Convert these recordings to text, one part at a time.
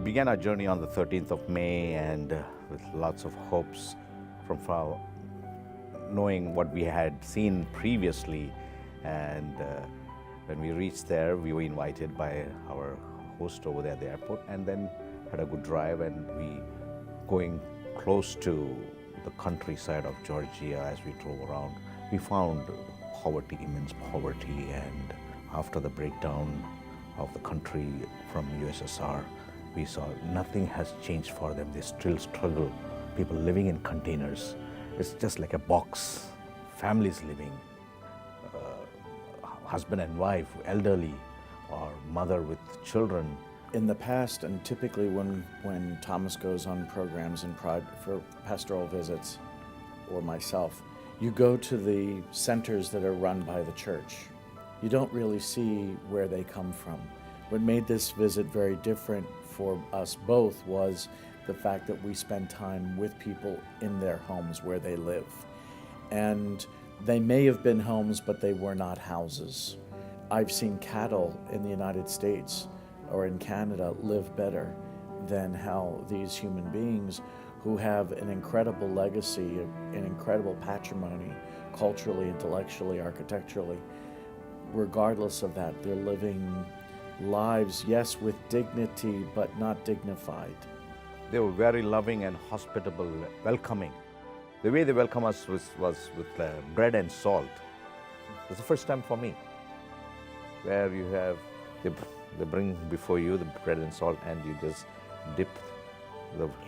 began our journey on the 13th of May and with lots of hopes from knowing what we had seen previously. And when we reached there, we were invited by our host over there at the airport, and then had a good drive, and we going close to the countryside of Georgia. As we drove around, we found poverty, immense poverty, and after the breakdown of the country from USSR, we saw nothing has changed for them. They still struggle. People living in containers. It's just like a box. Families living, husband and wife, elderly, or mother with children. In the past, and typically when Thomas goes on programs and for pastoral visits, or myself, you go to the centers that are run by the church. You don't really see where they come from. What made this visit very different for us both was the fact that we spend time with people in their homes where they live. And they may have been homes, but they were not houses. I've seen cattle in the United States or in Canada live better than how these human beings who have an incredible legacy, an incredible patrimony, culturally, intellectually, architecturally. Regardless of that, they're living lives, yes, with dignity, but not dignified. They were very loving and hospitable, welcoming. The way they welcome us was with bread and salt. It was the first time for me, where you have, they bring before you the bread and salt, and you just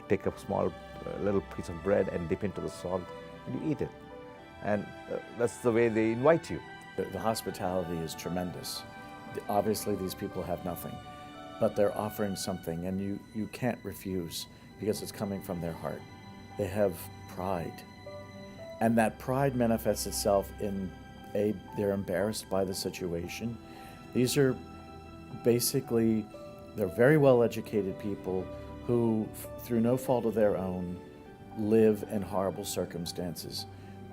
take a small little piece of bread and dip into the salt, and you eat it. And that's the way they invite you. The hospitality is tremendous. Obviously, these people have nothing, but they're offering something, and you can't refuse because it's coming from their heart. They have pride, and that pride manifests itself in they're embarrassed by the situation. These are basically, they're very well-educated people who, through no fault of their own, live in horrible circumstances.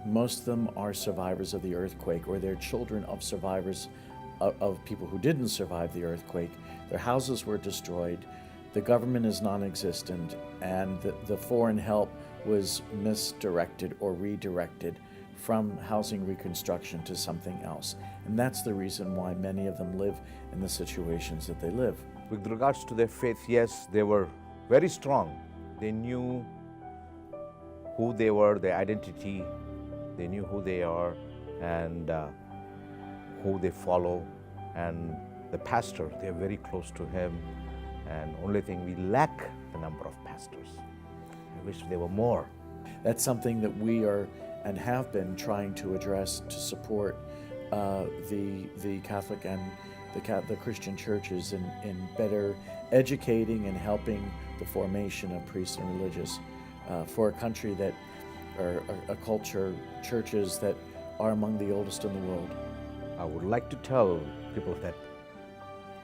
Most of them are survivors of the earthquake, or they're children of survivors of people who didn't survive the earthquake. Their houses were destroyed, the government is non-existent, and the foreign help was misdirected or redirected from housing reconstruction to something else. And that's the reason why many of them live in the situations that they live. With regards to their faith, yes, they were very strong. They knew who they were, their identity. They knew who they are and who they follow. And the pastor, they're very close to him. And only thing, we lack the number of pastors. I wish there were more. That's something that we are and have been trying to address to support the Catholic and the Christian churches in better educating and helping the formation of priests and religious for a country that, or a culture, churches that are among the oldest in the world. I would like to tell people that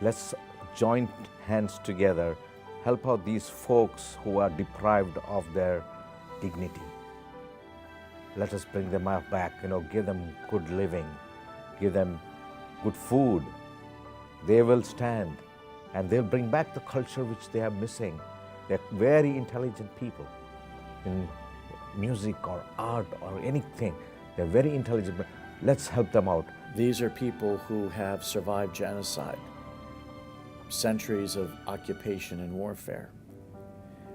let's join hands together, help out these folks who are deprived of their dignity. Let us bring them back, give them good living, give them good food. They will stand and they'll bring back the culture which they are missing. They're very intelligent people in music or art or anything. They're very intelligent, but let's help them out. These are people who have survived genocide, centuries of occupation and warfare,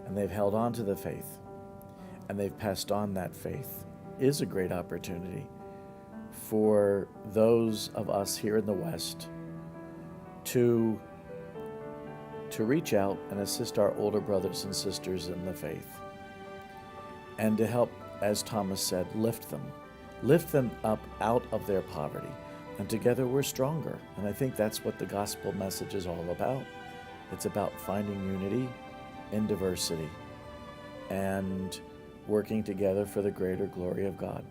and they've held on to the faith, and they've passed on that faith. It is a great opportunity for those of us here in the West to reach out and assist our older brothers and sisters in the faith, and to help, as Thomas said, lift them up out of their poverty. And together we're stronger. And I think that's what the gospel message is all about. It's about finding unity in diversity and working together for the greater glory of God.